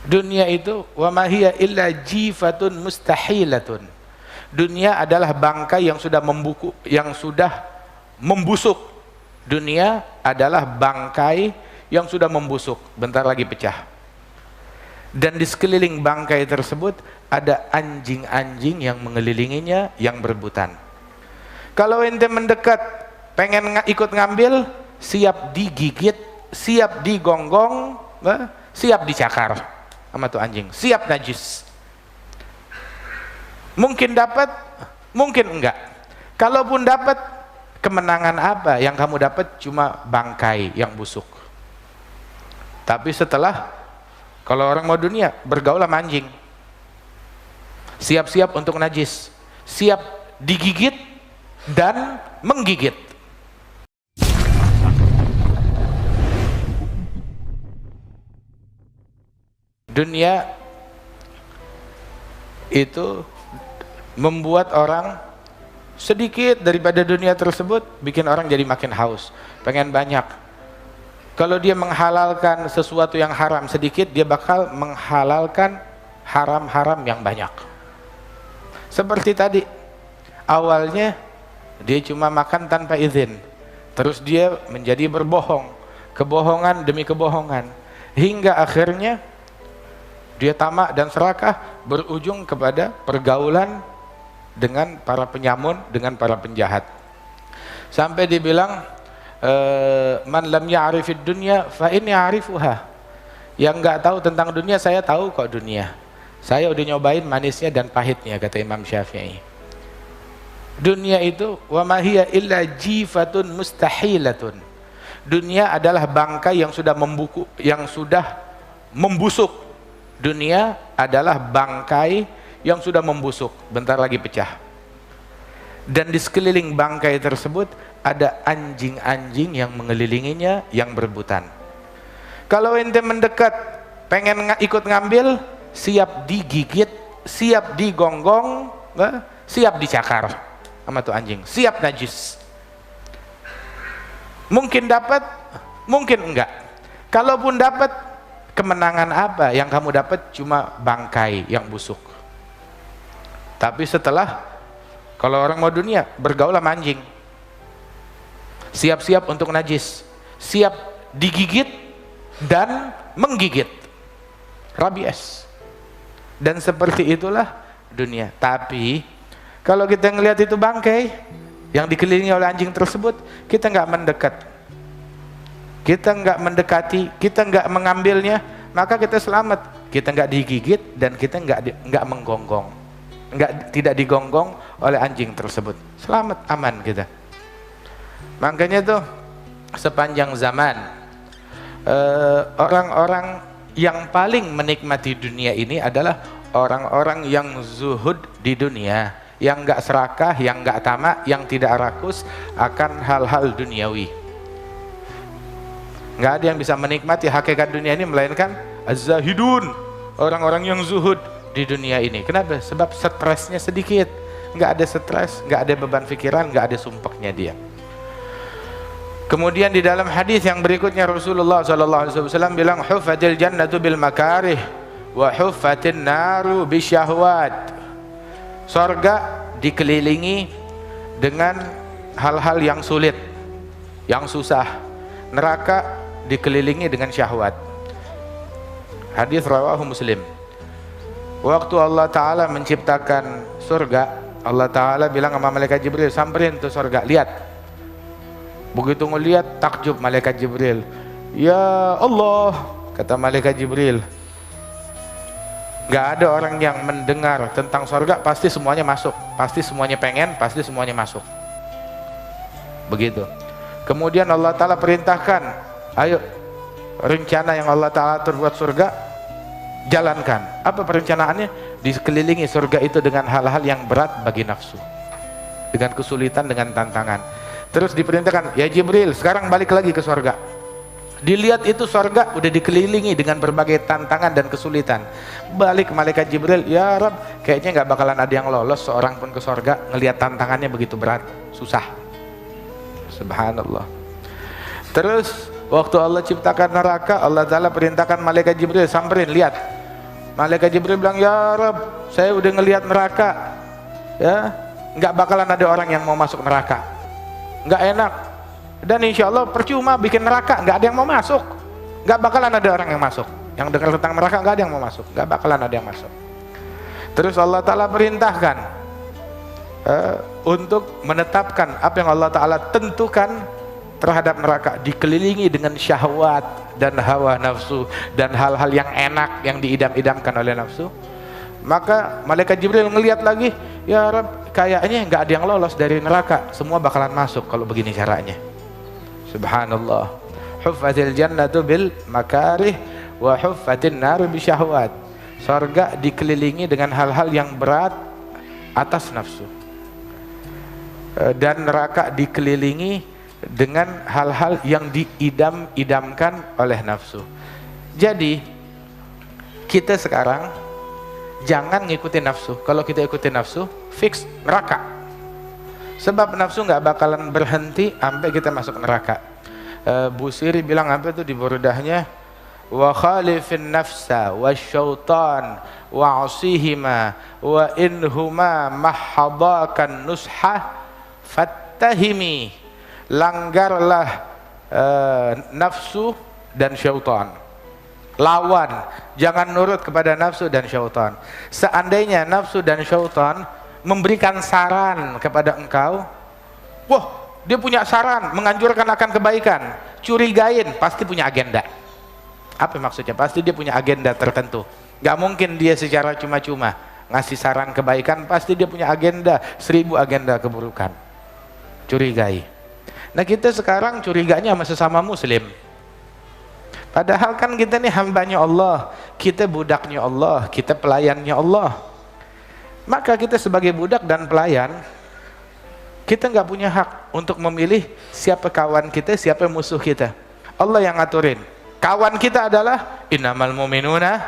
Dunia itu wa ma hiya illa jifatun mustahilatun. Dunia adalah bangkai yang sudah membusuk. Dunia adalah bangkai yang sudah membusuk, bentar lagi pecah. Dan di sekeliling bangkai tersebut ada anjing-anjing yang mengelilinginya yang berebutan. Kalau ente mendekat pengen ikut ngambil, siap digigit, siap digonggong, siap dicakar sama tuh anjing, siap najis. Mungkin dapat, mungkin enggak. Kalaupun dapat, kemenangan apa yang kamu dapat? Cuma bangkai yang busuk. Tapi setelah, kalau orang mau dunia, bergaul sama anjing, siap-siap untuk najis, siap digigit dan menggigit. Dunia itu membuat orang sedikit daripada dunia tersebut, bikin orang jadi makin haus, pengen banyak. Kalau dia menghalalkan sesuatu yang haram sedikit, dia bakal menghalalkan haram-haram yang banyak. Seperti tadi, awalnya dia cuma makan tanpa izin, terus dia menjadi berbohong, kebohongan demi kebohongan, hingga akhirnya dia tamak dan serakah, berujung kepada pergaulan dengan para penyamun, dengan para penjahat. Sampai dibilang, man lam ya'rifid dunya fa inni a'rifuha. Yang enggak tahu tentang dunia, saya tahu kok dunia. Saya udah nyobain manisnya dan pahitnya, kata Imam Syafi'i. Dunia itu wa ma hiya illa jifatun mustahilatun. Dunia adalah bangkai yang sudah membusuk. Dunia adalah bangkai yang sudah membusuk, bentar lagi pecah. Dan di sekeliling bangkai tersebut ada anjing-anjing yang mengelilinginya yang berebutan. Kalau ente mendekat pengen ikut ngambil, siap digigit, siap digonggong, siap dicakar sama tuh anjing, siap najis. Mungkin dapat, mungkin enggak. Kalaupun dapat, kemenangan apa yang kamu dapat? Cuma bangkai yang busuk. Tapi setelah, kalau orang mau dunia, bergaul sama anjing, siap-siap untuk najis, siap digigit dan menggigit, rabies. Dan seperti itulah dunia. Tapi kalau kita ngelihat itu bangkai yang dikelilingi oleh anjing tersebut, kita nggak mendekat, kita nggak mendekati, kita nggak mengambilnya, maka kita selamat. Kita nggak digigit dan kita nggak menggonggong, tidak digonggong oleh anjing tersebut, selamat, aman kita. Makanya tuh sepanjang zaman orang-orang yang paling menikmati dunia ini adalah orang-orang yang zuhud di dunia, yang nggak serakah, yang nggak tamak, yang tidak rakus akan hal-hal duniawi. Nggak ada yang bisa menikmati hakikat dunia ini melainkan az-zahidun, orang-orang yang zuhud di dunia ini. Kenapa? Sebab stresnya sedikit, nggak ada stres, nggak ada beban pikiran, nggak ada sumpeknya dia. Kemudian di dalam hadis yang berikutnya Rasulullah SAW bilang, huffatil jannatu bil makarih wa huffatin naru bisyahwat. Surga dikelilingi dengan hal-hal yang sulit, yang susah. Neraka dikelilingi dengan syahwat. Hadis rawahu Muslim. Waktu Allah Ta'ala menciptakan surga, Allah Ta'ala bilang sama malaikat Jibril, samperin tuh surga, lihat. Begitu ngelihat, takjub malaikat Jibril. Ya Allah, kata malaikat Jibril, gak ada orang yang mendengar tentang surga pasti semuanya masuk, pasti semuanya pengen, pasti semuanya masuk. Begitu. Kemudian Allah Ta'ala perintahkan, ayo rencana yang Allah Ta'ala terbuat surga, jalankan. Apa perencanaannya? Dikelilingi surga itu dengan hal-hal yang berat bagi nafsu, dengan kesulitan, dengan tantangan. Terus diperintahkan, ya Jibril, sekarang balik lagi ke surga. Dilihat itu surga udah dikelilingi dengan berbagai tantangan dan kesulitan. Balik malaikat Jibril, ya Rabb, kayaknya nggak bakalan ada yang lolos seorang pun ke surga ngelihat tantangannya begitu berat, susah. Subhanallah. Terus waktu Allah ciptakan neraka, Allah Ta'ala perintahkan malaikat Jibril, samperin, lihat. Malaikat Jibril bilang, ya Rabb, saya udah ngelihat neraka, ya, nggak bakalan ada orang yang mau masuk neraka, nggak enak, dan insya Allah percuma bikin neraka, nggak ada yang mau masuk, nggak bakalan ada orang yang masuk, yang dengar tentang neraka nggak ada yang mau masuk, nggak bakalan ada yang masuk. Terus Allah Ta'ala perintahkan untuk menetapkan apa yang Allah Ta'ala tentukan terhadap neraka, dikelilingi dengan syahwat dan hawa nafsu dan hal-hal yang enak yang diidam-idamkan oleh nafsu. Maka malaikat Jibril ngelihat lagi, ya Rabb, kayaknya nggak ada yang lolos dari neraka, semua bakalan masuk kalau begini caranya. Subhanallah, huffatil jannatu bil makarih wa huffatin naru bi syahwat. Surga dikelilingi dengan hal-hal yang berat atas nafsu, dan neraka dikelilingi dengan hal-hal yang diidam-idamkan oleh nafsu. Jadi kita sekarang jangan ngikutin nafsu. Kalau kita ikutin nafsu, fix neraka. Sebab nafsu nggak bakalan berhenti sampai kita masuk neraka. Busiri bilang apa itu di Burdahnya, wa khalifin nafsa wa syaitan wa asihima wa inhuma mahadakan nusha fattahimi. Langgarlah nafsu dan syaitan, lawan, jangan nurut kepada nafsu dan syaitan. Seandainya nafsu dan syaitan memberikan saran kepada engkau, wah dia punya saran menganjurkan akan kebaikan, curigain, pasti punya agenda. Apa maksudnya? Pasti dia punya agenda tertentu, gak mungkin dia secara cuma-cuma ngasih saran kebaikan, pasti dia punya agenda, 1000 agenda keburukan. Curigai. Nah kita sekarang curiganya sama sesama muslim, padahal kan kita nih hambanya Allah, kita budaknya Allah, kita pelayannya Allah. Maka kita sebagai budak dan pelayan, kita nggak punya hak untuk memilih siapa kawan kita, siapa musuh kita. Allah yang ngaturin. Kawan kita adalah innamal mu'minuna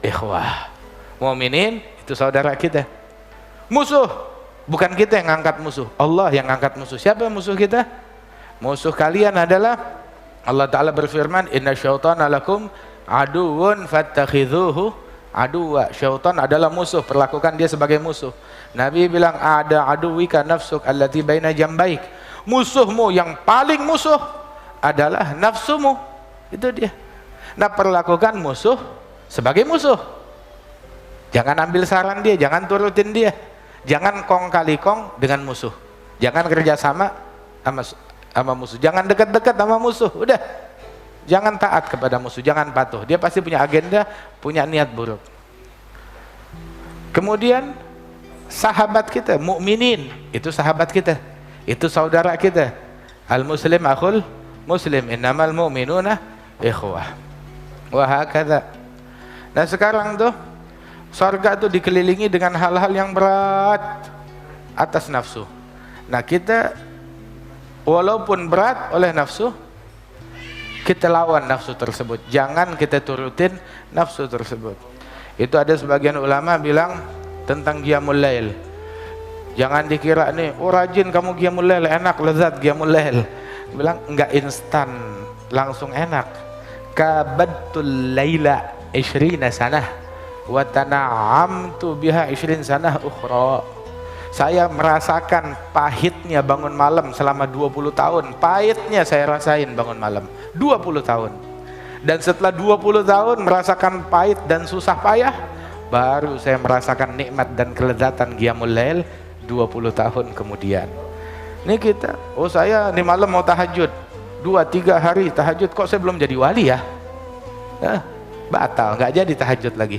ikhwah, mu'minin itu saudara kita. Musuh bukan kita yang ngangkat musuh, Allah yang ngangkat musuh. Siapa musuh kita? Musuh kalian adalah, Allah Ta'ala berfirman, inna syaitana lakum aduun fattakhidhuhu aduwa. Syaitan adalah musuh, perlakukan dia sebagai musuh. Nabi bilang, ada aduwika nafsuk allati baina jambaik. Musuhmu yang paling musuh adalah nafsumu. Itu dia. Nah perlakukan musuh sebagai musuh, jangan ambil saran dia, jangan turutin dia, jangan kong kali kong dengan musuh, jangan kerjasama sama musuh, jangan dekat-dekat sama musuh, udah jangan taat kepada musuh, jangan patuh, dia pasti punya agenda, punya niat buruk. Kemudian sahabat kita, mukminin, itu sahabat kita, itu saudara kita. Al muslim akhul muslim, innamal mu'minuna ikhwah, wa hakadha. Nah sekarang tuh surga tuh dikelilingi dengan hal-hal yang berat atas nafsu. Nah kita walaupun berat oleh nafsu, kita lawan nafsu tersebut, jangan kita turutin nafsu tersebut. Itu ada sebagian ulama bilang tentang qiyamul lail, jangan dikira nih, oh rajin kamu qiyamul lail, enak, lezat qiyamul lail. Bilang enggak instan langsung enak. Kabadtul laila 20 sanah wa tana'amtu biha 20 sanah ukhra. Saya merasakan pahitnya bangun malam selama 20 tahun. Pahitnya saya rasain bangun malam 20 tahun. Dan setelah 20 tahun merasakan pahit dan susah payah, baru saya merasakan nikmat dan kelezatan qiyamul lail 20 tahun kemudian. Ini kita, oh saya ini malam mau tahajud 2-3 hari tahajud, kok saya belum jadi wali ya? Batal, nggak jadi tahajud lagi.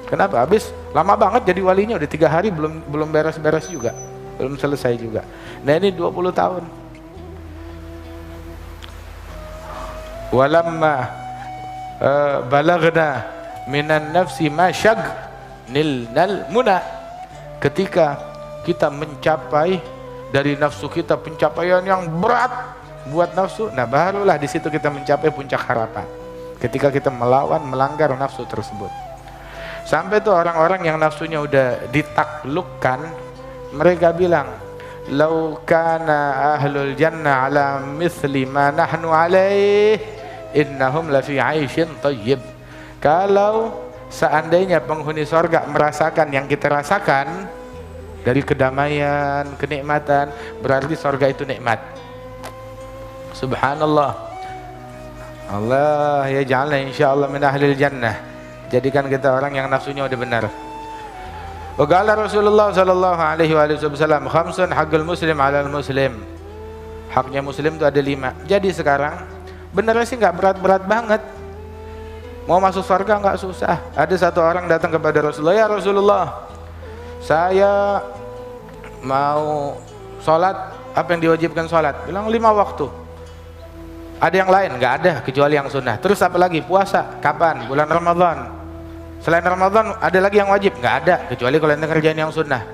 Kenapa? Habis lama banget jadi walinya, udah 3 hari belum beres-beres juga, belum selesai juga. Nah ini 20 tahun. Walamma balagna minan nafsi ma nilnal muna. Ketika kita mencapai dari nafsu kita pencapaian yang berat buat nafsu, nah barulah di situ kita mencapai puncak harapan. Ketika kita melawan, melanggar nafsu tersebut. Sampai tuh orang-orang yang nafsunya udah ditaklukkan, mereka bilang, "Lau kana ahlul jannah ala mithli ma nahnu alaih, innahum lafi 'aishin thayyib." Kalau seandainya penghuni sorga merasakan yang kita rasakan dari kedamaian, kenikmatan, berarti sorga itu nikmat. Subhanallah. Allah ya ja'alna insyaallah min ahlil jannah. Jadikan kita orang yang nafsunya udah benar. Wa qala Rasulullah sallallahu alaihi wasallam, khamsun haqqul muslim 'alal muslim. Haknya muslim itu ada 5. Jadi sekarang benernya sih nggak berat-berat banget. Mau masuk surga nggak susah. Ada satu orang datang kepada Rasulullah, ya Rasulullah, saya mau sholat, apa yang diwajibkan sholat? Bilang 5 waktu. Ada yang lain? Nggak ada, kecuali yang sunnah. Terus apa lagi? Puasa, kapan? Bulan Ramadan. Selain Ramadan ada lagi yang wajib? Nggak ada, kecuali kalau ente kerjain yang sunnah.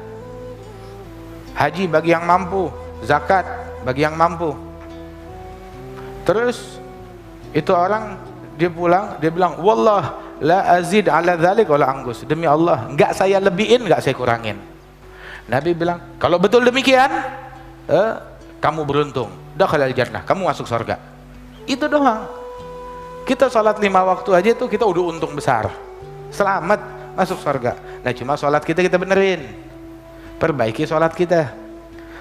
Haji bagi yang mampu, zakat bagi yang mampu. Terus itu orang dia pulang, dia bilang, wallah la azid ala dzalik wala anggus. Demi Allah, enggak saya lebihin, enggak saya kurangin. Nabi bilang, kalau betul demikian, kamu beruntung. Dakhalal jannah, kamu masuk surga. Itu doang. Kita sholat 5 waktu aja tuh kita udah untung besar. Selamat masuk surga. Nah, cuma sholat kita benerin. Perbaiki sholat kita.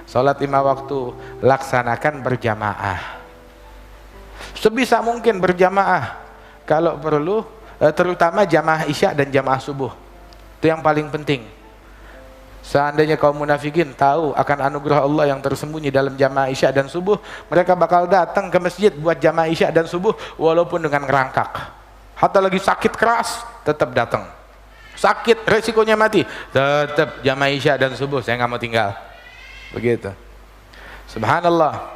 Sholat 5 waktu, laksanakan berjamaah. Sebisa mungkin berjamaah. Kalau perlu, terutama jamaah isya dan jamaah subuh, itu yang paling penting. Seandainya kaum munafikin tahu akan anugerah Allah yang tersembunyi dalam jamaah isya dan subuh, mereka bakal datang ke masjid buat jamaah isya dan subuh walaupun dengan ngerangkak. Hatta lagi sakit keras, tetap datang. Sakit, resikonya mati, tetap jamaah isya dan subuh, saya nggak mau tinggal. Begitu. Subhanallah.